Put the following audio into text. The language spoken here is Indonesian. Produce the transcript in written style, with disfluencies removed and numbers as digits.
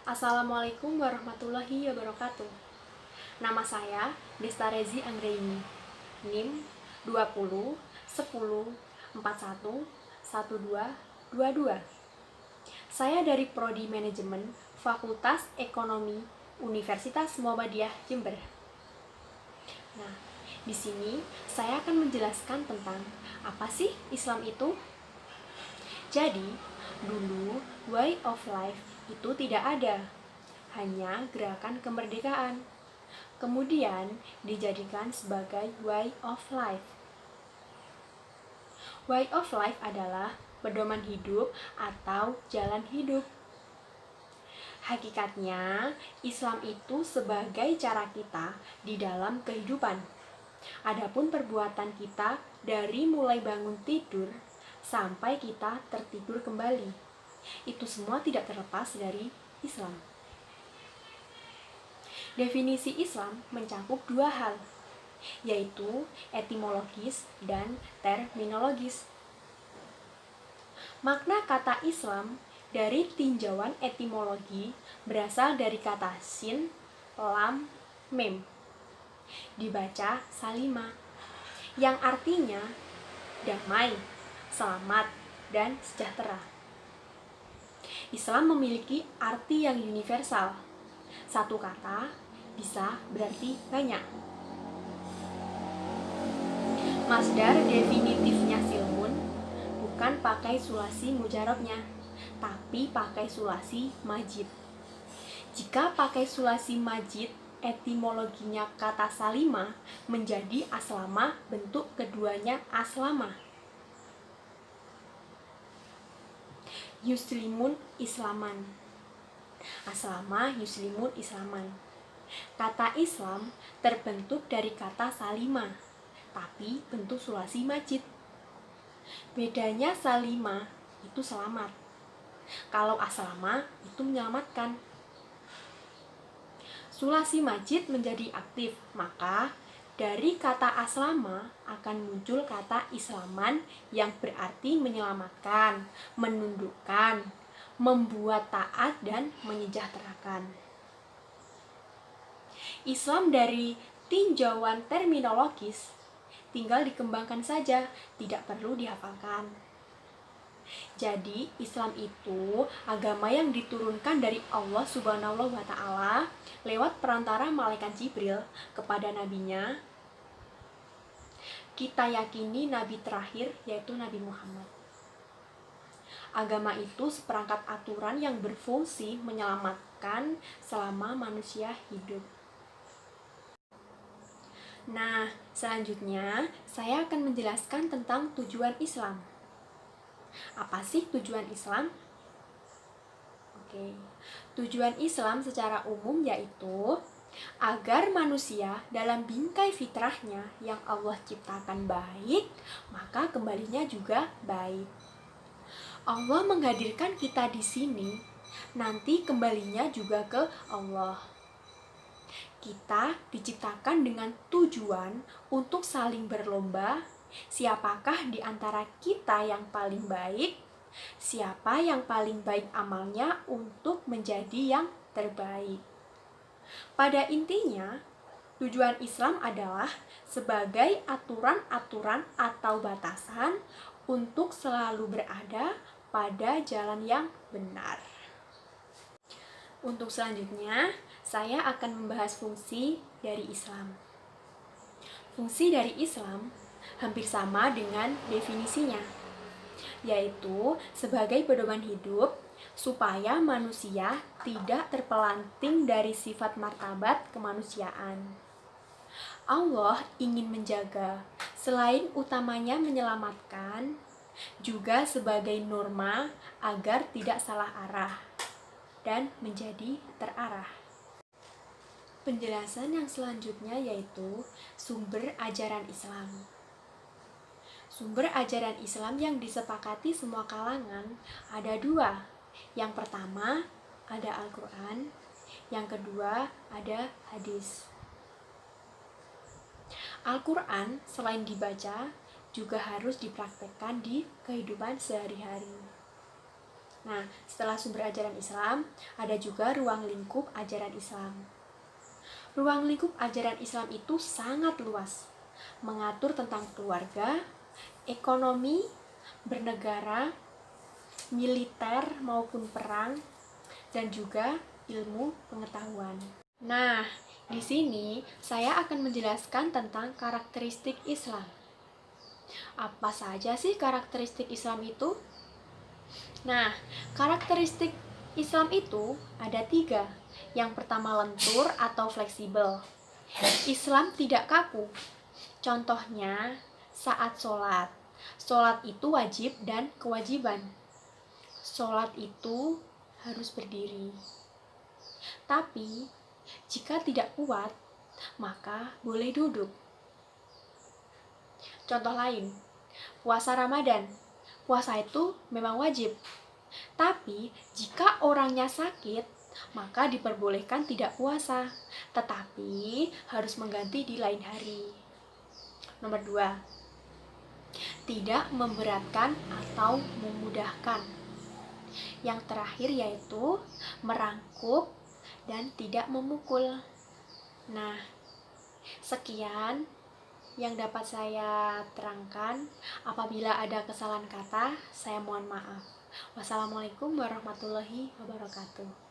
Assalamualaikum warahmatullahi wabarakatuh. Nama saya Desta Rezi Anggraini. NIM 20 10 41 12 22. Saya dari Prodi Manajemen Fakultas Ekonomi Universitas Muhammadiyah Jember. Nah, di sini saya akan menjelaskan tentang apa sih Islam itu. Jadi, dulu way of life itu tidak ada, hanya gerakan kemerdekaan. Kemudian dijadikan sebagai way of life. Way of life adalah pedoman hidup atau jalan hidup. Hakikatnya, Islam itu sebagai cara kita di dalam kehidupan. Adapun perbuatan kita dari mulai bangun tidur sampai kita tertidur kembali, itu semua tidak terlepas dari Islam. Definisi Islam mencakup dua hal, yaitu etimologis dan terminologis. Makna kata Islam dari tinjauan etimologi berasal dari kata sin, lam, mem, dibaca salima, yang artinya damai, selamat, dan sejahtera. Islam memiliki arti yang universal. Satu kata bisa berarti banyak. Masdar definitifnya silmun bukan pakai sulasi mujarabnya, tapi pakai sulasi majid. Jika pakai sulasi majid, etimologinya kata salima menjadi aslama, bentuk keduanya aslama. Yuslimun islaman, aslama yuslimun islaman. Kata Islam terbentuk dari kata salima, tapi bentuk sulasi majid. Bedanya salima itu selamat, kalau aslama itu menyelamatkan. Sulasi majid menjadi aktif, maka dari kata aslama akan muncul kata islaman yang berarti menyelamatkan, menundukkan, membuat taat, dan menyejahterakan. Islam dari tinjauan terminologis tinggal dikembangkan saja, tidak perlu dihafalkan. Jadi, Islam itu agama yang diturunkan dari Allah Subhanahu wa Ta'ala lewat perantara malaikat Jibril kepada nabinya. Kita yakini nabi terakhir yaitu Nabi Muhammad. Agama itu seperangkat aturan yang berfungsi menyelamatkan selama manusia hidup. Nah, selanjutnya saya akan menjelaskan tentang tujuan Islam. Apa sih tujuan Islam? Tujuan Islam secara umum yaitu agar manusia dalam bingkai fitrahnya yang Allah ciptakan baik, maka kembalinya juga baik. Allah menghadirkan kita di sini, nanti kembalinya juga ke Allah. Kita diciptakan dengan tujuan untuk saling berlomba, siapakah di antara kita yang paling baik, siapa yang paling baik amalnya untuk menjadi yang terbaik. Pada intinya, tujuan Islam adalah sebagai aturan-aturan atau batasan untuk selalu berada pada jalan yang benar. Untuk selanjutnya, saya akan membahas fungsi dari Islam. Fungsi dari Islam hampir sama dengan definisinya, yaitu sebagai pedoman hidup supaya manusia tidak terpelanting dari sifat martabat kemanusiaan. Allah ingin menjaga, selain utamanya menyelamatkan, juga sebagai norma agar tidak salah arah dan menjadi terarah. Penjelasan yang selanjutnya yaitu sumber ajaran Islam. Sumber ajaran Islam yang disepakati semua kalangan ada dua. Yang pertama ada Al-Quran, yang kedua ada hadis. Al-Quran selain dibaca juga harus dipraktekkan di kehidupan sehari-hari. Nah, setelah sumber ajaran Islam, ada juga ruang lingkup ajaran Islam. Ruang lingkup ajaran Islam itu sangat luas, mengatur tentang keluarga, ekonomi, bernegara, militer maupun perang, dan juga ilmu pengetahuan. Nah, di sini saya akan menjelaskan tentang karakteristik Islam. Apa saja sih karakteristik Islam itu? Nah, karakteristik Islam itu ada 3. Yang pertama lentur atau fleksibel. Islam tidak kaku. Contohnya saat sholat. Sholat itu wajib dan kewajiban. Sholat itu harus berdiri. Tapi, jika tidak kuat, maka boleh duduk. Contoh lain, puasa Ramadan. Puasa itu memang wajib. Tapi, jika orangnya sakit, maka diperbolehkan tidak puasa. Tetapi, harus mengganti di lain hari. Nomor 2, tidak memberatkan atau memudahkan. Yang terakhir yaitu merangkup dan tidak memukul. Nah, sekian yang dapat saya terangkan. Apabila ada kesalahan kata, saya mohon maaf. Wassalamualaikum warahmatullahi wabarakatuh.